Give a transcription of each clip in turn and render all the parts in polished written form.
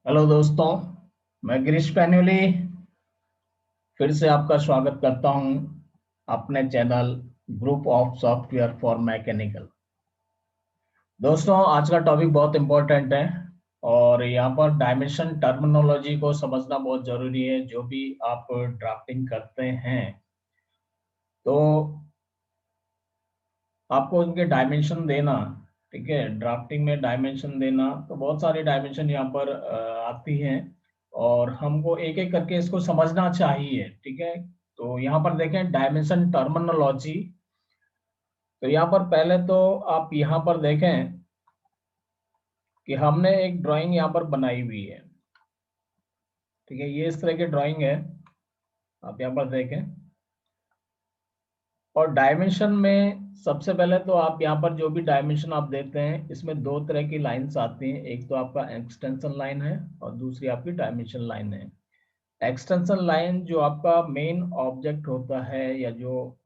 Hello दोस्तों, मैं गिरीश पैन्युली फिर से आपका स्वागत करता हूं अपने channel group of software for mechanical. दोस्तों, आज का टॉपिक बहुत इंपॉर्टेंट है और यहाँ पर डायमेंशन टर्मिनोलॉजी को समझना बहुत जरूरी है। जो भी आप ड्राफ्टिंग करते हैं तो आपको उनके डायमेंशन देना, ठीक है। ड्राफ्टिंग में डायमेंशन देना, तो बहुत सारी डायमेंशन यहाँ पर आती हैं और हमको एक एक करके इसको समझना चाहिए, ठीक है। तो यहाँ पर देखें डायमेंशन टर्मिनोलॉजी। तो यहाँ पर पहले तो आप यहाँ पर देखें कि हमने एक ड्राइंग यहाँ पर बनाई हुई है, ठीक है। ये इस तरह की ड्राइंग है, आप यहाँ पर देखें। और डायमेंशन में सबसे पहले तो आप यहाँ पर जो भी डायमेंशन आप देते हैं, इसमें दो तरह की लाइंस आती हैं। एक तो आपका एक्सटेंशन लाइन है और दूसरी आपकी डायमेंशन लाइन है। एक्सटेंशन लाइन जो आपका मेन ऑब्जेक्ट होता है, या जो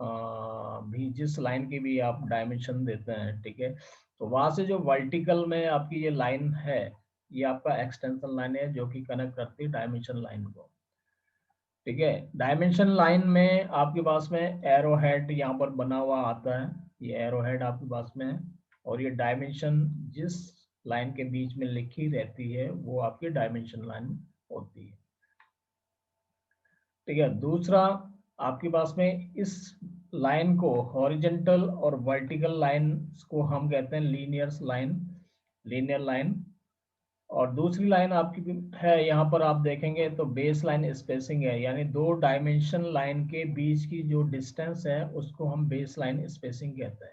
भी जिस लाइन की भी आप डायमेंशन देते हैं, ठीक है। तो वहां से जो वर्टिकल में आपकी ये लाइन है, ये आपका एक्सटेंशन लाइन है जो कि कनेक्ट करती है डायमेंशन लाइन को, ठीक है। डायमेंशन लाइन में आपके पास में एरो हेड यहाँ पर बना हुआ आता है। ये एरो हेड आपके पास में है और ये डायमेंशन जिस लाइन के बीच में लिखी रहती है वो आपकी डायमेंशन लाइन होती है, ठीक है। दूसरा, आपके पास में इस लाइन को हॉरिजेंटल और वर्टिकल लाइन को हम कहते हैं लीनियर लाइन, लीनियर लाइन। और दूसरी लाइन आपकी है, यहाँ पर आप देखेंगे तो बेस लाइन स्पेसिंग है, यानी दो डायमेंशन लाइन के बीच की जो डिस्टेंस है उसको हम बेस लाइन स्पेसिंग कहते हैं।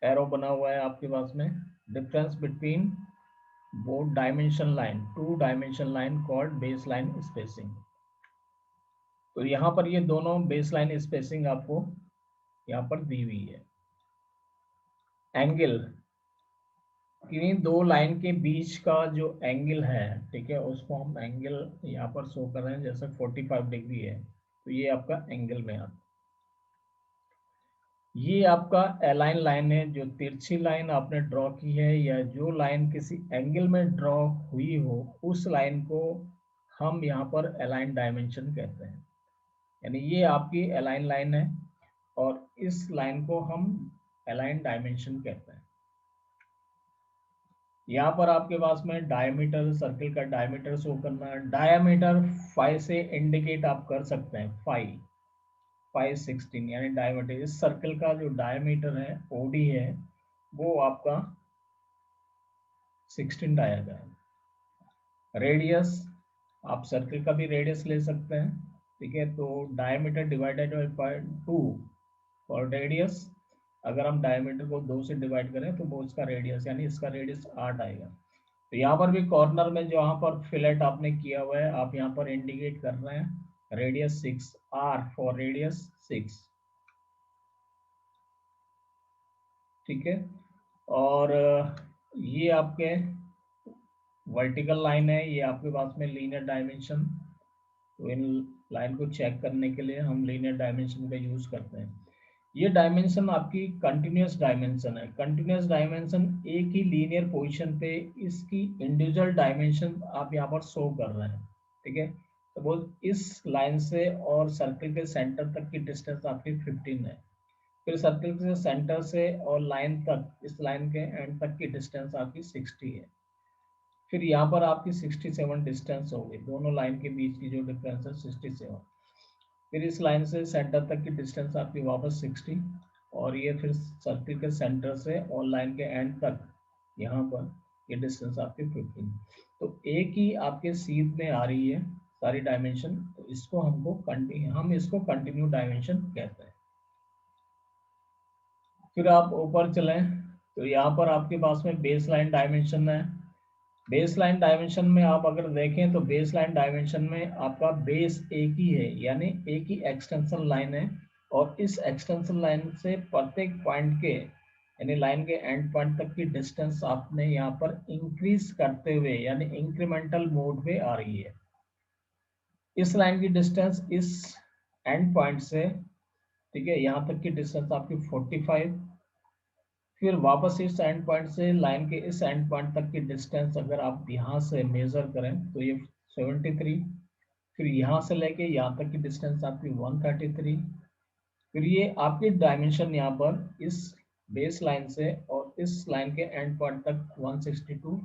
एरो बना हुआ है आपके पास में, difference between both dimension line, two dimension line called base line spacing. तो यहाँ पर ये दोनों बेस लाइन स्पेसिंग आपको यहाँ पर दी हुई है। एंगल, किन्हीं दो लाइन के बीच का जो एंगल है, ठीक है, उसको हम एंगल यहाँ पर शो कर रहे हैं, जैसे 45 डिग्री है, तो ये आपका एंगल में आता है। ये आपका अलाइन लाइन है, जो तिरछी लाइन आपने ड्रॉ की है या जो लाइन किसी एंगल में ड्रॉ हुई हो, उस लाइन को हम यहाँ पर अलाइन डायमेंशन कहते हैं। यानी ये आपकी अलाइन लाइन है और इस लाइन को हम अलाइन डायमेंशन कहते हैं। यहाँ पर आपके पास में डायमीटर, सर्किल का डायमीटर शो करना है। डायमीटर 5 से इंडिकेट आप कर सकते हैं, 5 16, यानी डायमीटर इस सर्किल का जो डायमीटर है, ओडी है, वो आपका 16 डायमीटर है। रेडियस, आप सर्किल का भी रेडियस ले सकते हैं, ठीक है। तो डायमीटर डिवाइडेड बाय 2 और रेडियस, अगर हम डायमीटर को 2 से डिवाइड करें तो वो इसका रेडियस, यानी इसका रेडियस 8 आएगा। तो यहाँ पर भी कॉर्नर में जो यहाँ पर फिलेट आपने किया हुआ है, आप यहाँ पर इंडिकेट कर रहे हैं रेडियस 6, आर फॉर रेडियस 6, ठीक है। और ये आपके वर्टिकल लाइन है, ये आपके पास में लीनियर डायमेंशन। तो इन लाइन को चेक करने के लिए हम लीनियर डायमेंशन का यूज करते हैं। ये डायमेंशन आपकी कंटिन्यूस डायमेंशन है। कंटिन्यूस डायमेंशन एक ही लीनियर पोजीशन पे इसकी इंडिविजुअल डायमेंशन आप यहाँ पर शो कर रहे हैं, ठीक है। तो वो इस लाइन से और सर्किल के सेंटर तक की डिस्टेंस आपकी 15 है। फिर सर्किल के सेंटर से और लाइन तक, इस लाइन के एंड तक की डिस्टेंस आपकी 60 है। फिर यहाँ पर आपकी 67 डिस्टेंस होगी, दोनों लाइन के बीच की जो डिफरेंस है 67। फिर इस लाइन से सेंटर तक की डिस्टेंस आपकी वापस 60, और ये फिर सर्किल के सेंटर से और लाइन के एंड तक यहाँ पर ये डिस्टेंस आपकी 15। तो एक ही आपके सीध में आ रही है सारी डायमेंशन, तो इसको हम इसको कंटिन्यू डायमेंशन कहते हैं। फिर आप ऊपर चलें तो यहाँ पर आपके पास में बेस लाइन डायमेंशन है। बेस लाइन डायमेंशन में आप अगर देखें तो बेस लाइन डायमेंशन में आपका बेस एक ही है, यानी एक ही एक्सटेंशन लाइन है। और इस एक्सटेंशन लाइन से प्रत्येक पॉइंट के, यानी लाइन के एंड पॉइंट तक की डिस्टेंस आपने यहाँ पर इंक्रीज करते हुए, यानी इंक्रीमेंटल मोड पे आ रही है। इस लाइन की डिस्टेंस इस एंड पॉइंट से, ठीक है, यहाँ तक की डिस्टेंस आपकी 45। फिर वापस इस एंड पॉइंट से लाइन के इस एंड पॉइंट तक की डिस्टेंस अगर आप यहाँ से मेजर करें तो ये 73, फिर यहाँ से लेके यहाँ तक की डिस्टेंस आपकी 133, फिर ये आपकी डायमेंशन यहाँ पर इस बेस लाइन से और इस लाइन के एंड पॉइंट तक 162,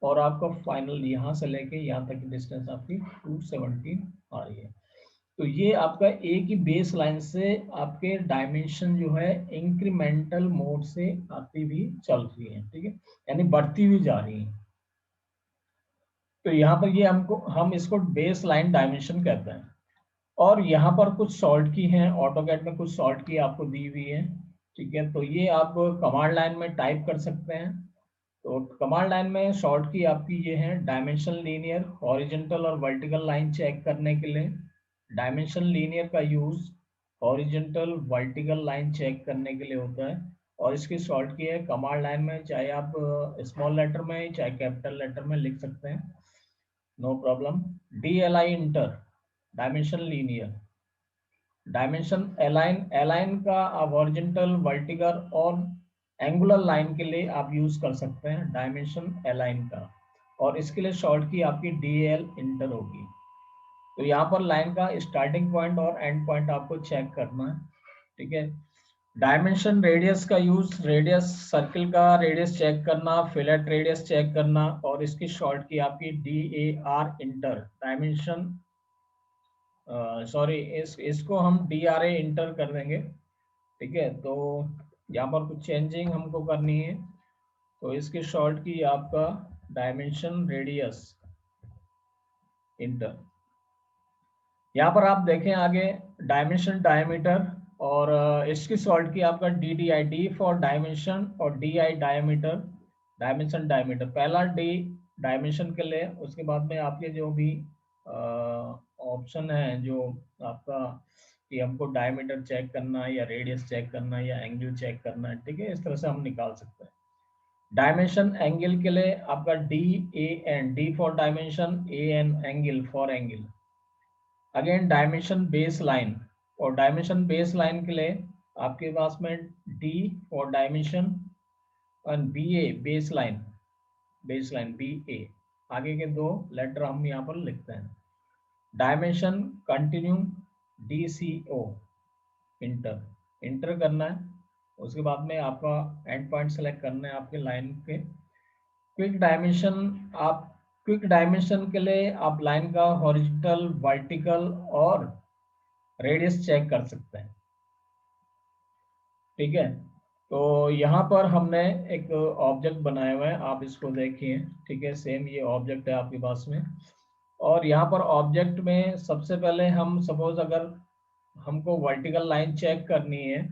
और आपका फाइनल यहाँ से लेके यहाँ तक की डिस्टेंस आपकी 217 आ रही है। तो ये आपका एक ही बेस लाइन से आपके डायमेंशन जो है इंक्रीमेंटल मोड से आती भी चल रही है, ठीक है, यानी बढ़ती हुई जा रही है। तो यहाँ पर ये हम इसको बेस लाइन डायमेंशन कहते हैं। और यहाँ पर कुछ शॉर्ट की हैं, ऑटोकैड में कुछ शॉर्ट की आपको दी हुई है, ठीक है, तो ये आप कमांड लाइन में टाइप कर सकते हैं। तो कमांड लाइन में शॉर्ट की आपकी ये है डायमेंशन लीनियर, हॉरिजॉन्टल और वर्टिकल लाइन चेक करने के लिए डायमेंशन लीनियर का use horizontal vertical line check करने के लिए होता है। और इसकी शॉर्ट की है कमांड लाइन में, चाहे आप स्मॉल लेटर में चाहे कैपिटल लेटर में लिख सकते हैं, no problem. DLI enter dimension linear, dimension align, align का आप हॉरिजॉन्टल वर्टिकल और एंगुलर लाइन के लिए आप यूज कर सकते हैं डायमेंशन अलाइन का, और इसके लिए शॉर्ट की आपकी DL इंटर होगी। तो यहाँ पर लाइन का स्टार्टिंग पॉइंट और एंड पॉइंट आपको चेक करना है, ठीक है। डायमेंशन रेडियस का यूज, रेडियस सर्किल का रेडियस चेक करना, फिलेट रेडियस चेक करना, और इसकी शॉर्ट की आपकी DAR इंटर डायमेंशन, सॉरी इसको हम DRA इंटर कर देंगे, ठीक है। तो यहाँ पर कुछ चेंजिंग हमको करनी है, तो इसकी शॉर्ट की आपका डायमेंशन रेडियस इंटर। यहाँ पर आप देखें आगे डायमेंशन डायमीटर, और इसकी शॉर्ट की आपका DDI, D फॉर डायमेंशन, और DI डायमीटर, डायमेंशन डायमीटर। पहला D डायमेंशन के लिए, उसके बाद में आपके जो भी ऑप्शन है जो आपका कि हमको डायमीटर चेक करना है या रेडियस चेक करना है या एंगल चेक करना है, ठीक है, इस तरह से हम निकाल सकते हैं। डायमेंशन एंगल के लिए आपका DAN, D for dimension, AN angle for angle. Again dimension base line, और डायमेंशन बेस लाइन के लिए आपके पास में D फॉर डायमेंशन और BA base line, base line BA, आगे के दो लेटर हम यहाँ पर लिखते हैं। Dimension continue DCO inter, inter करना है। उसके बाद में आपका एंड पॉइंट सेलेक्ट करना है आपके लाइन के। क्विक डायमेंशन, आप क्विक डायमेंशन के लिए आप लाइन का हॉरिजॉन्टल, वर्टिकल और रेडियस चेक कर सकते हैं, ठीक है। तो यहाँ पर हमने एक ऑब्जेक्ट बनाया हुआ है, आप इसको देखिए, ठीक है, सेम ये ऑब्जेक्ट है आपके पास में। और यहाँ पर ऑब्जेक्ट में सबसे पहले हम सपोज अगर हमको वर्टिकल लाइन चेक करनी है,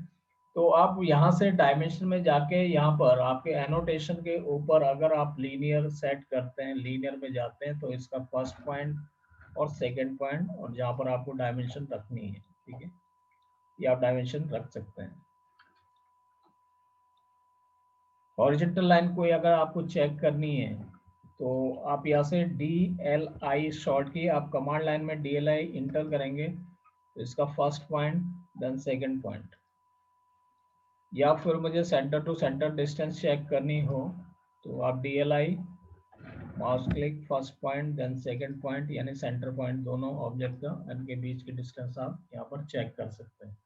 तो आप यहाँ से डायमेंशन में जाके यहाँ पर आपके एनोटेशन के ऊपर अगर आप लीनियर सेट करते हैं, लीनियर में जाते हैं, तो इसका फर्स्ट पॉइंट और सेकंड पॉइंट, और जहाँ पर आपको डायमेंशन रखनी है, ठीक है, ये आप डायमेंशन रख सकते हैं। हॉरिजॉन्टल लाइन को अगर आपको चेक करनी है, तो आप यहाँ से DLI शॉर्ट की आप कमांड लाइन में DLI इंटर करेंगे, तो इसका first point then second point. या फिर मुझे centre to centre distance check करनी हो, तो आप DLI mouse click first point then second point, यानी सेंटर पॉइंट दोनों ऑब्जेक्ट का, इनके बीच की डिस्टेंस आप यहाँ पर चेक कर सकते हैं।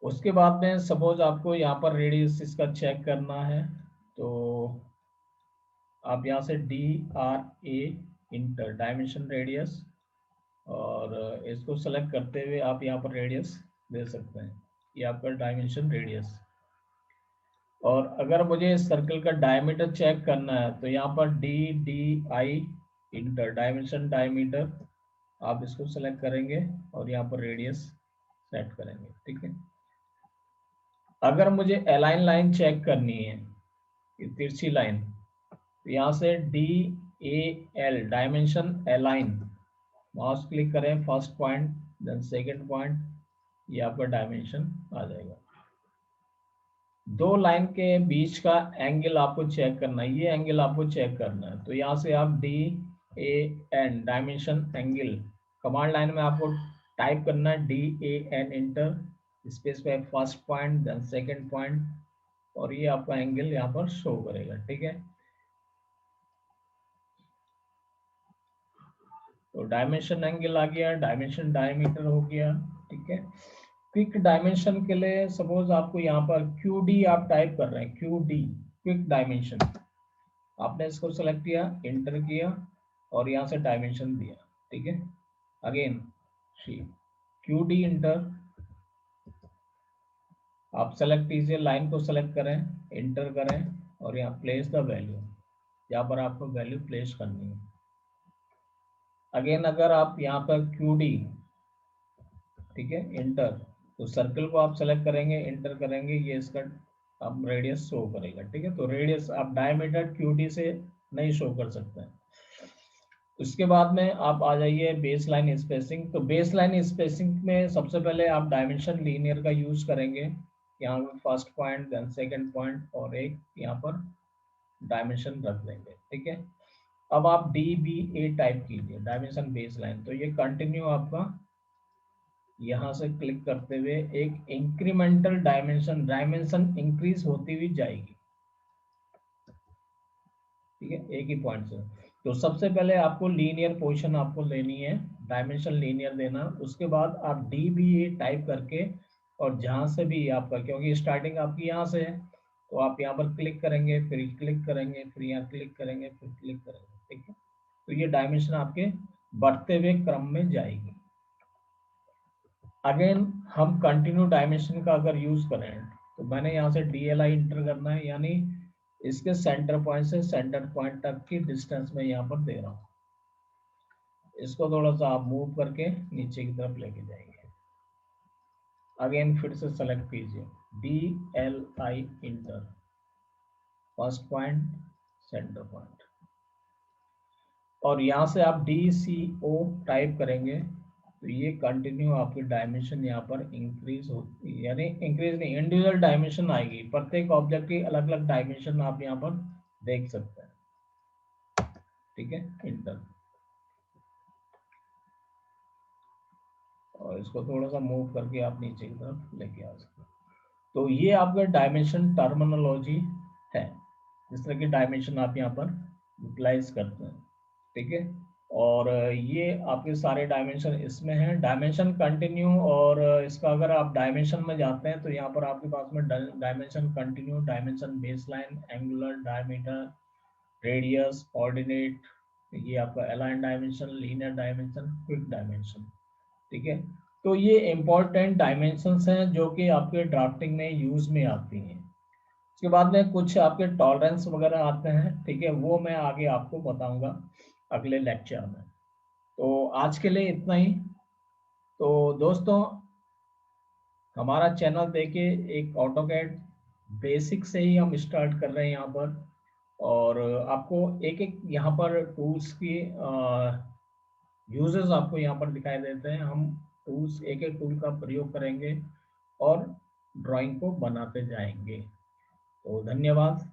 उसके बाद में सपोज आपको यहाँ पर रेडियस इसका चेक करना है, तो आप यहाँ से DRA इंटर डायमेंशन रेडियस, और इसको सेलेक्ट करते हुए आप यहाँ पर रेडियस दे सकते हैं, ये आपका डायमेंशन रेडियस। और अगर मुझे इस सर्कल का डायमीटर चेक करना है, तो यहाँ पर DDI इंटर डायमेंशन डायमीटर, आप इसको सेलेक्ट करेंगे और यहाँ पर रेडियस सेट करेंगे, ठीक है। अगर मुझे अलाइन लाइन चेक करनी है, ये तिरछी लाइन, तो यहाँ से DAL dimension align, mouse click करें first point then second point, ये आपका डायमेंशन आ जाएगा। दो लाइन के बीच का एंगल आपको चेक करना है, ये एंगल आपको चेक करना है, तो यहाँ से आप DAN dimension angle, command line में आपको टाइप करना है DAN इंटर, स्पेस पे first point, then second point, और ये आपका एंगल यहाँ पर शो करेगा। ठीक है, तो डायमेंशन एंगल आ गया, डायमेंशन डायमीटर हो गया। ठीक है, क्विक डायमेंशन के लिए सपोज आपको यहाँ पर QD आप टाइप कर रहे हैं, QD क्विक डायमेंशन, आपने इसको सेलेक्ट किया, इंटर किया और यहाँ से डायमेंशन दिया। ठीक है, अगेन QD इंटर, आप सेलेक्ट कीजिए, लाइन को सेलेक्ट करें, इंटर करें और यहाँ प्लेस द वैल्यू, यहाँ पर आपको वैल्यू प्लेस करनी है। अगेन अगर आप यहाँ पर QD, ठीक है, इंटर, तो सर्कल को आप सेलेक्ट करेंगे, इंटर करेंगे, ये इसका आप रेडियस शो करेगा। ठीक है, तो रेडियस आप डायमीटर QD से नहीं शो कर सकते हैं। उसके बाद में आप आ जाइए बेस लाइन स्पेसिंग। तो बेस लाइन स्पेसिंग में सबसे पहले आप डायमेंशन लीनियर का यूज करेंगे, यहाँ पर first point, then second point और एक यहाँ पर डायमेंशन रख देंगे। ठीक है, अब आप DBA टाइप कीजिए, डायमेंशन बेस लाइन, तो ये कंटिन्यू आपका यहाँ से क्लिक करते हुए एक इंक्रीमेंटल डायमेंशन इंक्रीज होती हुई जाएगी। ठीक है, एक ही पॉइंट से। तो सबसे पहले आपको लीनियर पोजीशन आपको लेनी है, डायमेंशन लीनियर देना, उसके बाद आप DBA टाइप करके, और जहां से भी आपका, क्योंकि स्टार्टिंग आपकी यहाँ से है, तो आप यहाँ पर क्लिक करेंगे, फिर क्लिक करेंगे, फिर यहाँ क्लिक करेंगे, फिर क्लिक करेंगे। ठीक है, तो ये डायमेंशन आपके बढ़ते हुए क्रम में जाएगी। अगेन हम कंटिन्यू डायमेंशन का अगर यूज करें, तो मैंने यहाँ से DLI इंटर करना है, यानी इसके सेंटर पॉइंट से सेंटर पॉइंट तक की डिस्टेंस में यहाँ पर दे रहा हूँ। इसको थोड़ा सा आप मूव करके नीचे की तरफ लेके जाएंगे। अगेन फिर से सेलेक्ट कीजिए, DLI inter, first point, centre point, और यहाँ से आप DCO टाइप करेंगे, तो ये कंटिन्यू आपकी डायमेंशन यहाँ पर इंक्रीज होती, यानी इंक्रीज नहीं, इंडिविजुअल डायमेंशन आएगी, प्रत्येक ऑब्जेक्ट की अलग अलग डायमेंशन आप यहाँ पर देख सकते हैं। ठीक है, इंटर, और इसको थोड़ा सा मूव करके आप नीचे की तरफ लेके आ सकते हैं। तो ये आपका डायमेंशन टर्मिनोलॉजी है, जिस तरह की डायमेंशन आप यहाँ पर यूटिलाइज करते हैं। ठीक है, और ये आपके सारे डायमेंशन इसमें हैं, डायमेंशन कंटिन्यू, और इसका अगर आप डायमेंशन में जाते हैं तो यहाँ पर आपके पास में dimension continue, dimension baseline, angular, diameter, radius, ordinate, ये आपका align dimension, linear dimension, quick dimension. ठीक है, तो ये इंपॉर्टेंट डायमेंशंस हैं जो कि आपके ड्राफ्टिंग में यूज में आती हैं। उसके बाद में कुछ आपके टॉलरेंस वगैरह आते हैं। ठीक है, वो मैं आगे आपको बताऊंगा अगले लेक्चर में। तो आज के लिए इतना ही। तो दोस्तों, हमारा चैनल देखिए, एक ऑटोकैड बेसिक से ही हम स्टार्ट कर रहे हैं यहाँ पर, और आपको एक एक यहाँ पर टूल्स की यूजेस आपको यहाँ पर दिखाई देते हैं। हम टूल्स, एक एक टूल का प्रयोग करेंगे और ड्राइंग को बनाते जाएंगे। तो धन्यवाद।